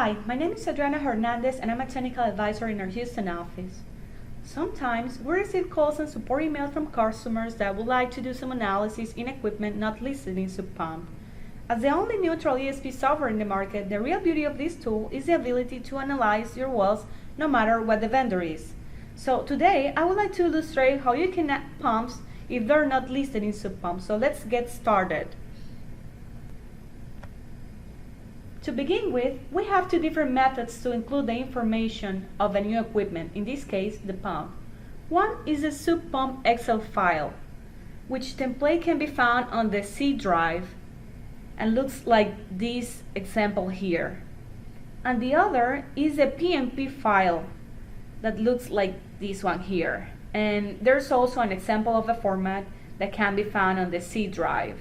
Hi, my name is Adriana Hernandez and I'm a technical advisor in our Houston office. Sometimes we receive calls and support emails from customers that would like to do some analysis in equipment not listed in SubPUMP. As the only neutral ESP software in the market, the real beauty of this tool is the ability to analyze your wells no matter what the vendor is. So today I would like to illustrate how you can add pumps if they're not listed in SubPUMP. So let's get started. To begin with, we have two different methods to include the information of a new equipment, in this case, the pump. One is a SubPUMP Excel file, which template can be found on the C drive and looks like this example here. And the other is a PMP file that looks like this one here. And there's also an example of a format that can be found on the C drive.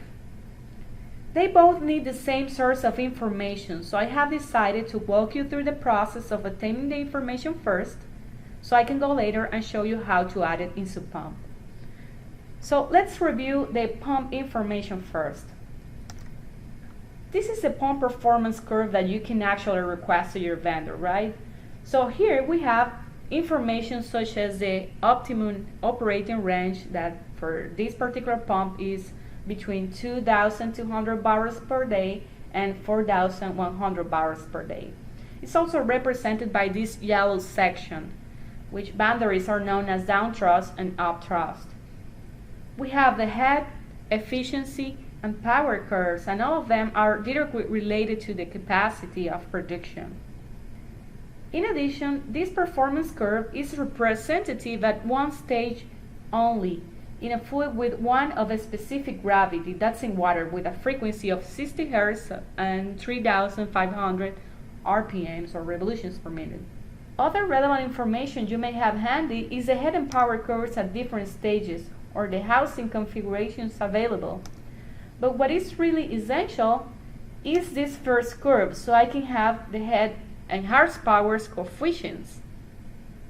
They both need the same source of information, so I have decided to walk you through the process of obtaining the information first, so I can go later and show you how to add it in SubPUMP. So let's review the pump information first. This is a pump performance curve that you can actually request to your vendor, right? So here we have information such as the optimum operating range that for this particular pump is between 2,200 barrels per day and 4,100 barrels per day. It's also represented by this yellow section, which boundaries are known as down thrust and up thrust. We have the head, efficiency, and power curves, and all of them are directly related to the capacity of production. In addition, this performance curve is representative at one stage only, in a fluid with one of a specific gravity, that's in water, with a frequency of 60 Hz and 3,500 RPMs or revolutions per minute. Other relevant information you may have handy is the head and power curves at different stages or the housing configurations available. But what is really essential is this first curve, so I can have the head and horsepower coefficients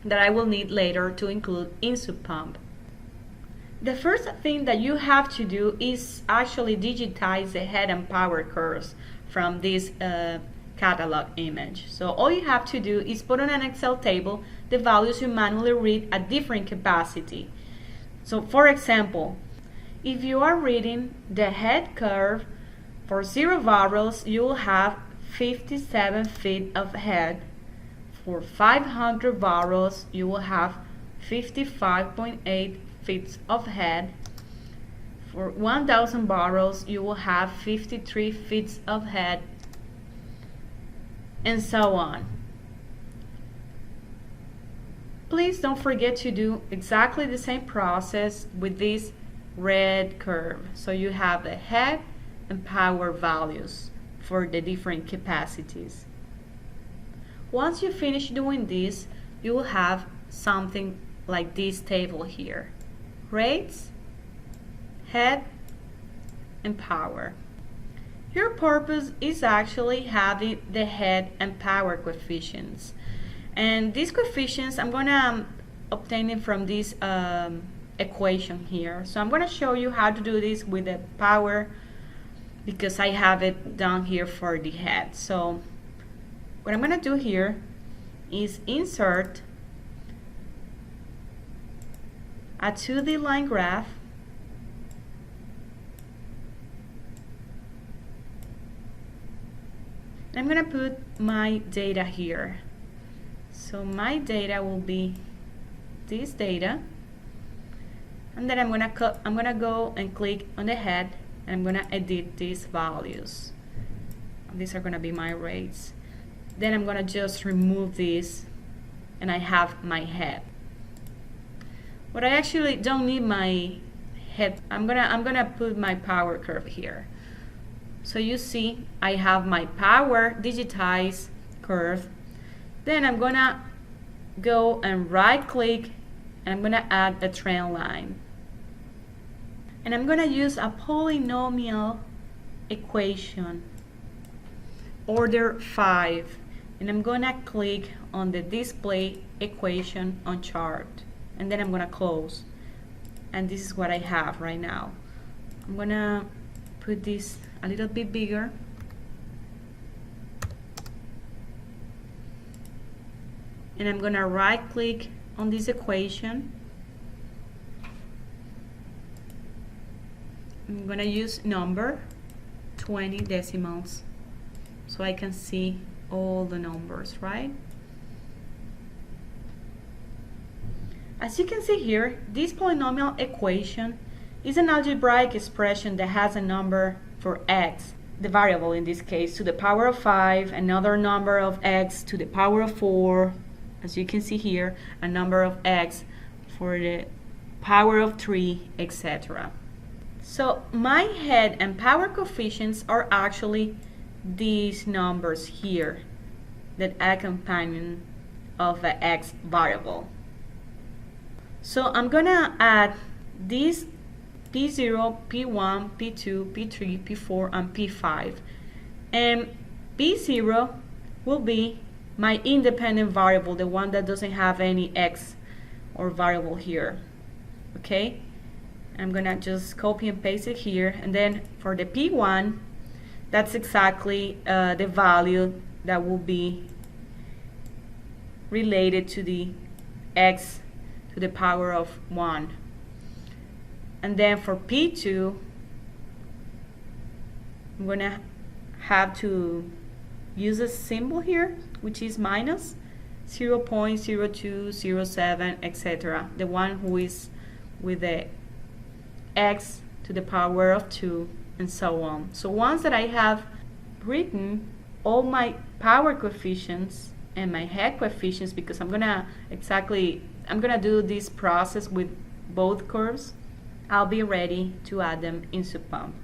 that I will need later to include in SubPUMP. The first thing that you have to do is actually digitize the head and power curves from this catalog image. So all you have to do is put on an Excel table the values you manually read at different capacity. So for example, if you are reading the head curve for 0 barrels, you will have 57 feet of head. For 500 barrels, you will have 55.8 feet of head. For 1,000 barrels, you will have 53 feet of head, and so on. Please don't forget to do exactly the same process with this red curve. So you have the head and power values for the different capacities. Once you finish doing this, you will have something like this table here. Rates, head, and power. Your purpose is actually having the head and power coefficients. And these coefficients, I'm going to obtain it from this equation here. So I'm going to show you how to do this with the power because I have it down here for the head. So what I'm going to do here is insert a 2D line graph, and I'm going to put my data here. So my data will be this data, and then I'm going to go and click on the head, and I'm going to edit these values. These are going to be my rates. Then I'm going to just remove this, and I have my head. But I actually don't need my head. I'm gonna put my power curve here. So you see I have my power digitized curve. Then I'm gonna go and right click and I'm gonna add a trend line. And I'm gonna use a polynomial equation, order 5. And I'm gonna click on the display equation on chart. And then I'm going to close, and this is what I have right now. I'm going to put this a little bit bigger, and I'm gonna right click on this equation. I'm gonna use number 20 decimals so I can see all the numbers, right? As you can see here, this polynomial equation is an algebraic expression that has a number for x, the variable in this case, to the power of 5, another number of x to the power of 4, as you can see here, a number of x for the power of 3, etc. So my head and power coefficients are actually these numbers here that accompany of the x variable. So I'm gonna add these P0, P1, P2, P3, P4, and P5. And P0 will be my independent variable, the one that doesn't have any x or variable here. Okay? I'm gonna just copy and paste it here. And then for the P1, that's exactly the value that will be related to the x to the power of 1. And then for P2, I'm gonna have to use a symbol here, which is minus 0.0207, etc. The one who is with the x to the power of 2, and so on. So once that I have written all my power coefficients and my head coefficients, because I'm gonna do this process with both curves, I'll be ready to add them in SubPUMP.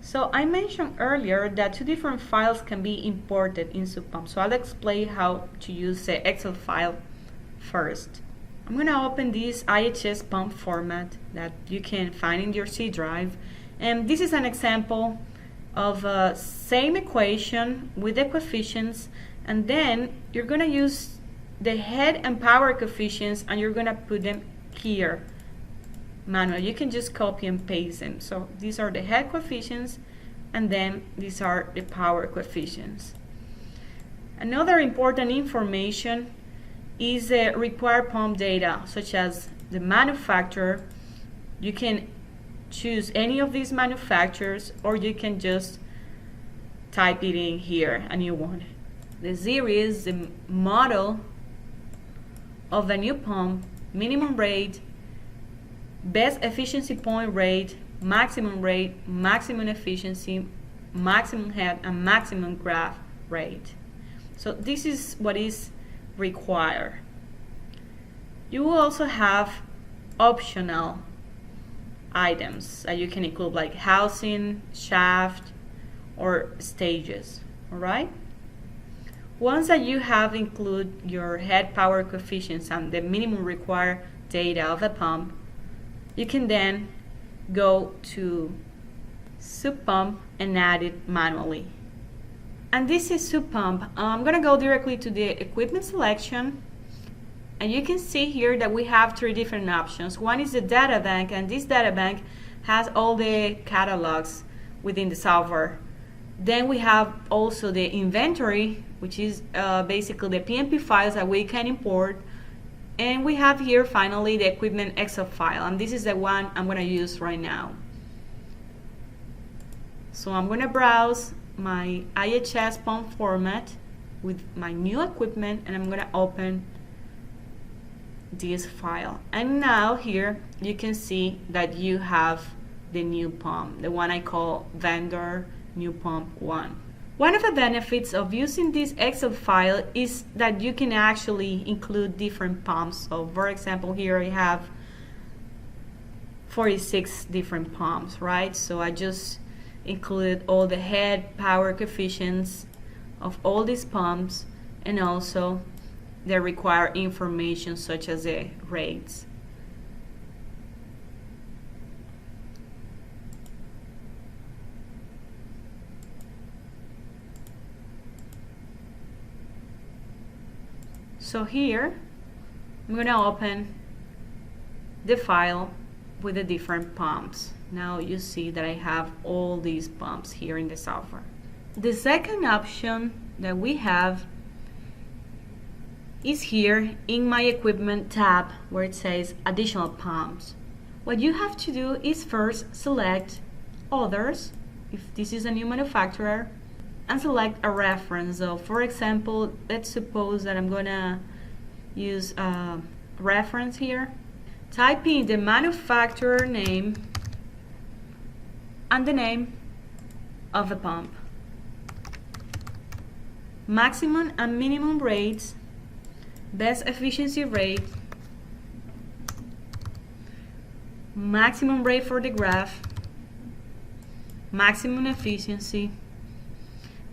So I mentioned earlier that two different files can be imported in SubPUMP. So I'll explain how to use the Excel file first. I'm going to open this IHS pump format that you can find in your C drive. And this is an example of a same equation with the coefficients. And then you're going to use the head and power coefficients, and you're going to put them here manually. You can just copy and paste them. So these are the head coefficients, and then these are the power coefficients. Another important information is the required pump data, such as the manufacturer. You can choose any of these manufacturers, or you can just type it in here, a new one. The series, the model of the new pump, minimum rate, best efficiency point rate, maximum efficiency, maximum head, and maximum graph rate. So this is what is required. You will also have optional items that you can include, like housing, shaft, or stages. All right? Once that you have included your head power coefficients and the minimum required data of the pump, you can then go to SubPUMP and add it manually. And this is SubPUMP. I'm going to go directly to the equipment selection, and you can see here that we have three different options. One is the data bank, and this data bank has all the catalogs within the software. Then we have also the inventory, which is basically the PMP files that we can import. And we have here finally the equipment Excel file, and this is the one I'm going to use right now. So I'm going to browse my IHS pump format with my new equipment, and I'm going to open this file. And now here you can see that you have the new pump, the one I call vendor new pump 1. One of the benefits of using this Excel file is that you can actually include different pumps. So for example, here I have 46 different pumps, right? So I just included all the head power coefficients of all these pumps, and also the required information such as the rates. So here, I'm going to open the file with the different pumps. Now you see that I have all these pumps here in the software. The second option that we have is here in my equipment tab where it says additional pumps. What you have to do is first select others, if this is a new manufacturer, and select a reference. So for example, let's suppose that I'm gonna use a reference here. Type in the manufacturer name and the name of the pump. Maximum and minimum rates, best efficiency rate, maximum rate for the graph, maximum efficiency,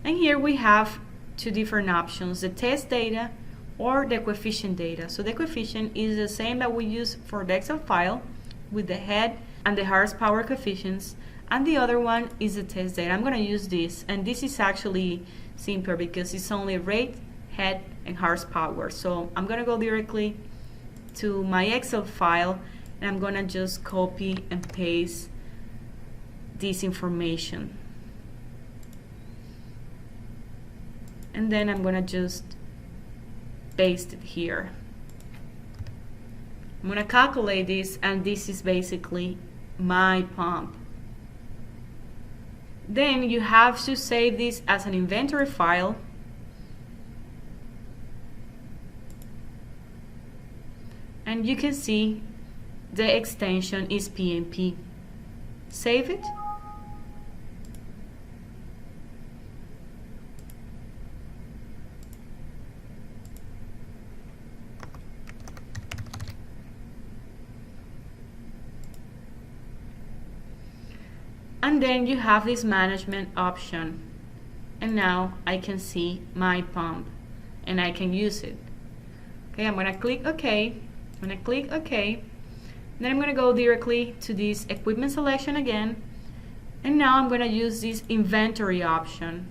and here we have two different options, the test data or the coefficient data. So the coefficient is the same that we use for the Excel file with the head and the horsepower coefficients, and the other one is the test data. I'm going to use this, and this is actually simpler because it's only rate, head, and horsepower. So I'm going to go directly to my Excel file, and I'm going to just copy and paste this information. And then I'm going to just paste it here. I'm going to calculate this, and this is basically my pump. Then you have to save this as an inventory file. And you can see the extension is PMP. Save it. And then you have this management option. And now I can see my pump and I can use it. Okay, I'm gonna click OK. I'm gonna click OK. Then I'm gonna go directly to this equipment selection again. And now I'm gonna use this inventory option.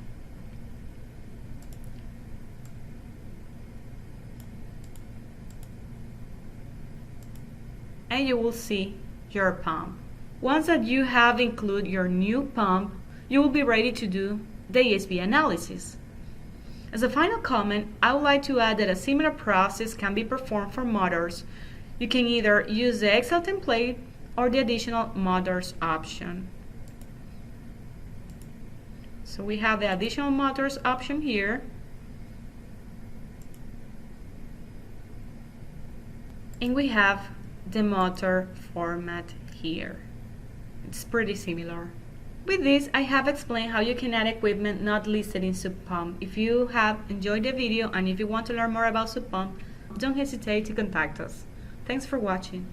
And you will see your pump. Once that you have included your new pump, you will be ready to do the ESP analysis. As a final comment, I would like to add that a similar process can be performed for motors. You can either use the Excel template or the additional motors option. So we have the additional motors option here. And we have the motor format here. It's pretty similar. With this, I have explained how you can add equipment not listed in SubPUMP. If you have enjoyed the video and if you want to learn more about SubPUMP, don't hesitate to contact us. Thanks for watching.